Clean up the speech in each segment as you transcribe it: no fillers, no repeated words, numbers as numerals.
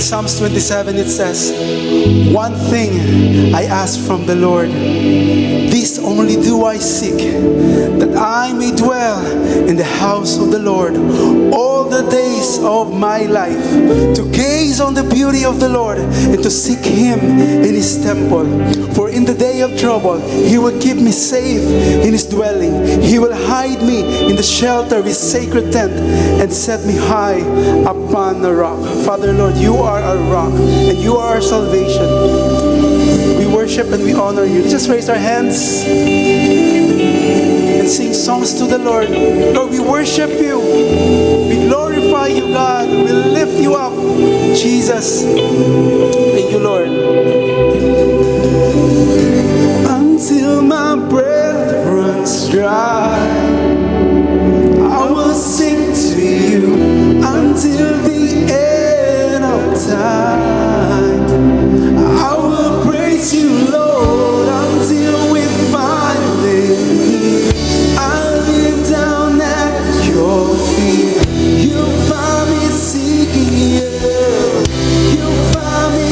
Psalms 27 it says, "One thing I ask from the Lord, this only do I seek, that I may dwell in the house of the Lord all the days of my life, to gaze on the beauty of the Lord and to seek Him in His temple. For in the day of trouble He will keep me safe in His dwelling. He will hide me in the shelter of His sacred tent and set me high upon a rock." Father Lord, You are our rock and You are our salvation. We worship and we honor You. Let's just raise our hands and sing songs to the Lord. Lord, we worship You. We glorify You, God. We lift You up, Jesus. Thank You, Lord. Until my breath runs dry, I will sing to You until the end of time. I will praise You, Lord, until we finally meet. I live down at Your feet. You find me seeking You. You find me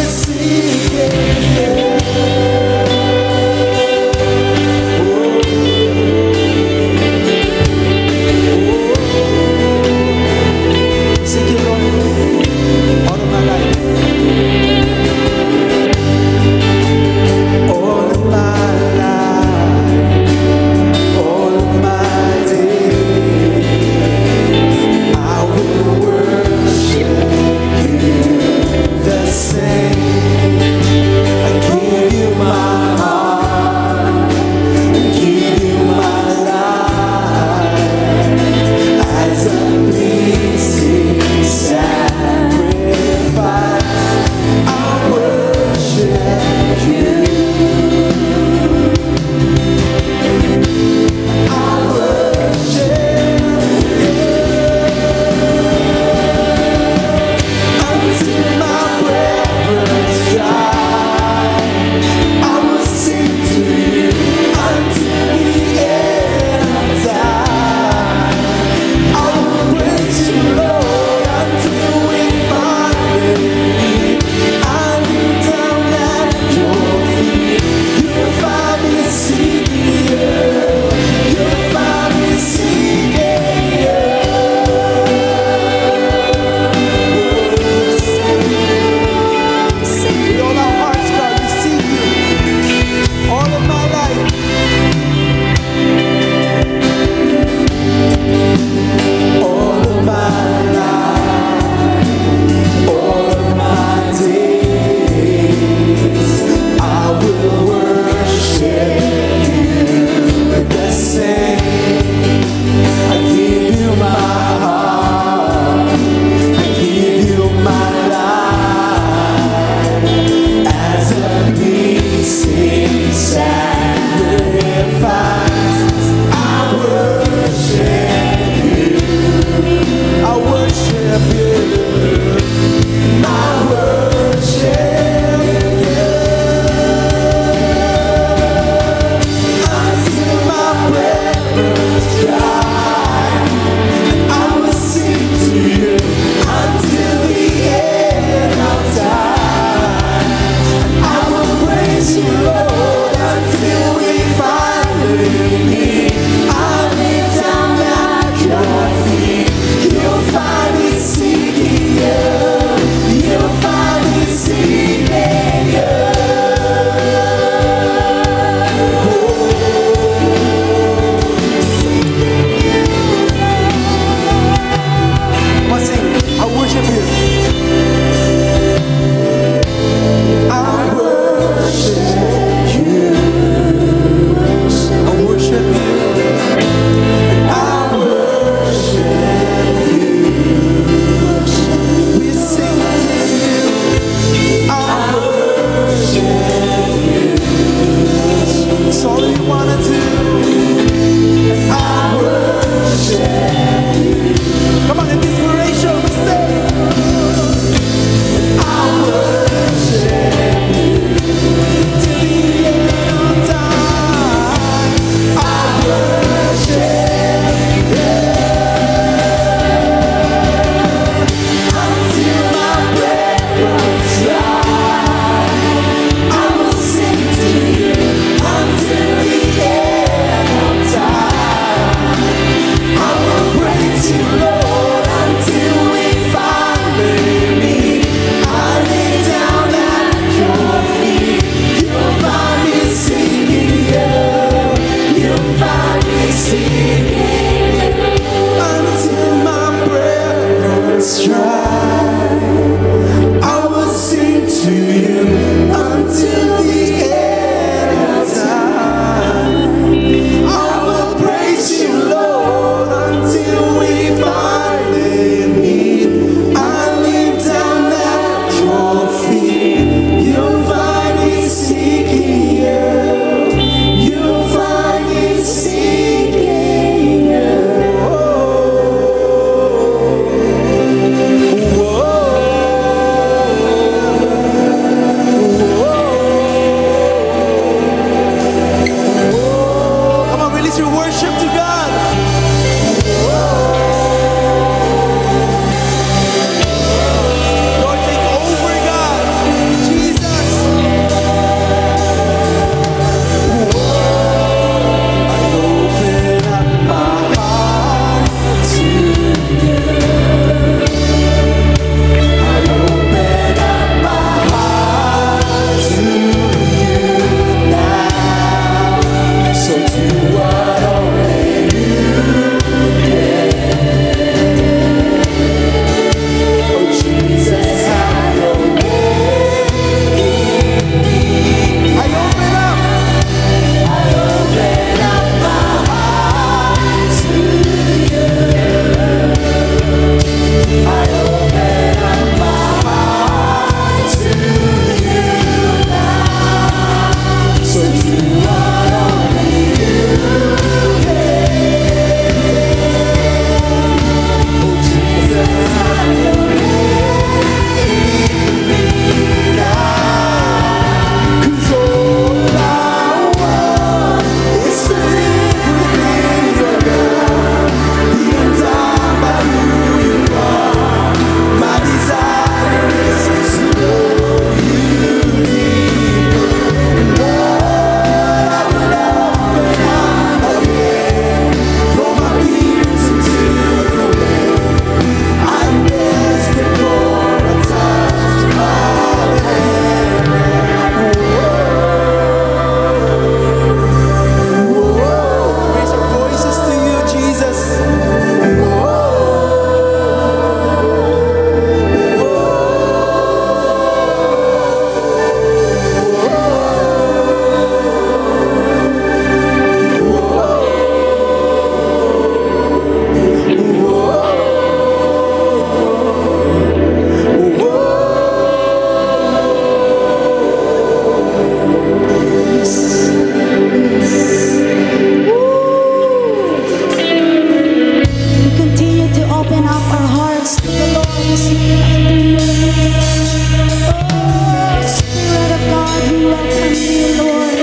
Spirit of God, we welcome you, Lord.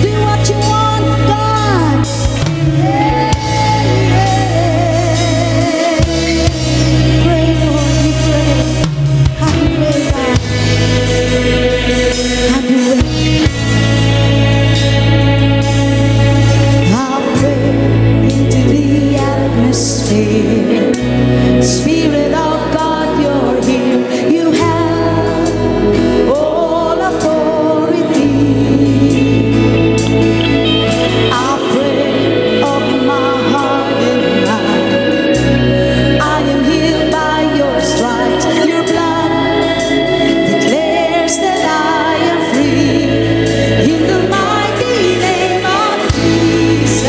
Do what you want, God. Yeah, yeah. Pray, Lord, we pray. Have your way, God. Have your way. I'll pray into the atmosphere. Spirit of God, you're here. You have all authority. I'll pray of my heart and mind. I am healed by your stripes. Your blood declares that I am free. In the mighty name of Jesus,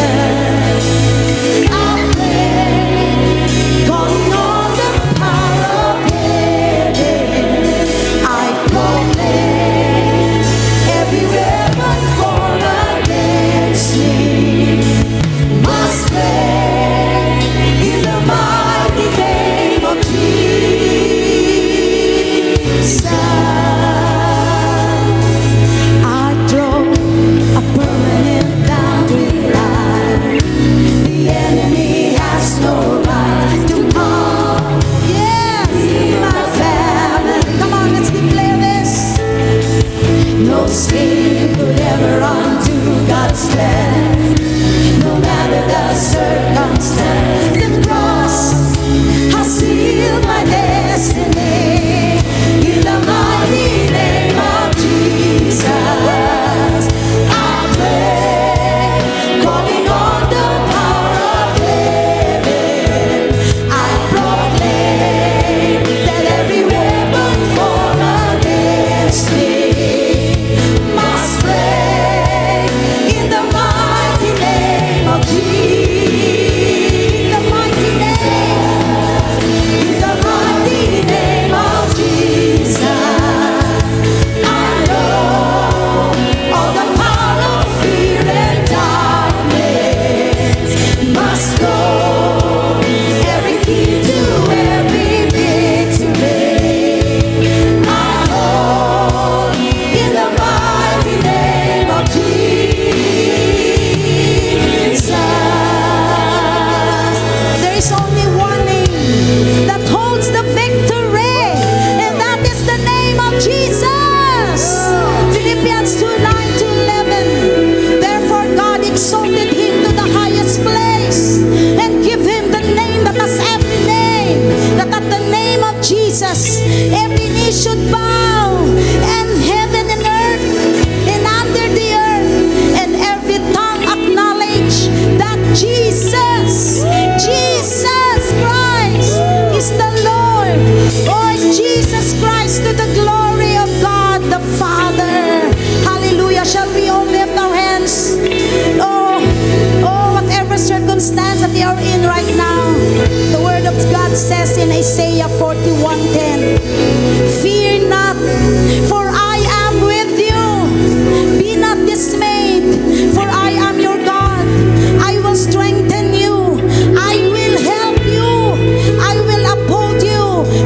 I'll pray, calling on the power of heaven. I proclaim every weapon formed against me must break in the mighty name of Jesus. I draw a permanent boundary line. The enemy has no right to harm. Yes, my family. Come on, let's declare this. No scheme could ever undo God's plan. No matter the circumstance, the cross has sealed my destiny. In the mighty name of Jesus, I pray, calling on the power of heaven. I proclaim that every weapon formed against me must break in the mighty name of Jesus. The mighty name, in the mighty name of Jesus. I know all the power of fear and darkness must go. Every key to every victory I hold in the mighty name of Jesus. There is only one name that holds the victory, and that is the name of Jesus. Philippians 2:9-11. Therefore God exalted him to the highest place and give him the name that has every name, that at the name of Jesus every knee should bow, and heaven and earth and under the earth, and every tongue acknowledge that Jesus Christ is the Lord. Oh, it's Jesus Christ, to the glory of God the Father. Hallelujah. Shall we all lift our hands? Whatever circumstance that you are in right now, the word of God says in Isaiah 41:10, fear not, for I am with you. Be not dismayed, for I am your God. I will strengthen you. I will help you. I will uphold you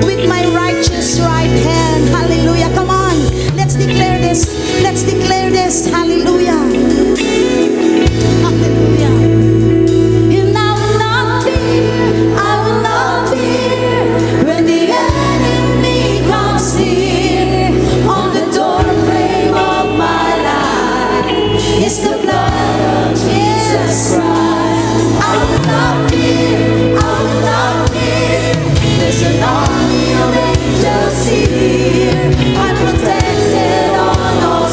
with my righteous right hand. Hallelujah. Come on. Let's declare this. Let's declare this. Hallelujah. Hallelujah. And I will not fear. I will not fear when the enemy comes near. On the doorframe of my life is the blood of Jesus Christ. I will not fear. I will not fear. There's an army of angels here. I'm protected on all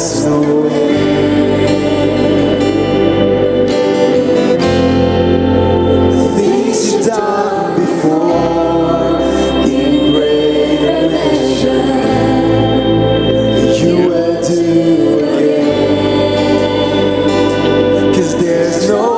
there's no way. The things you've done before, in greater measure, you will do again. 'Cause there's no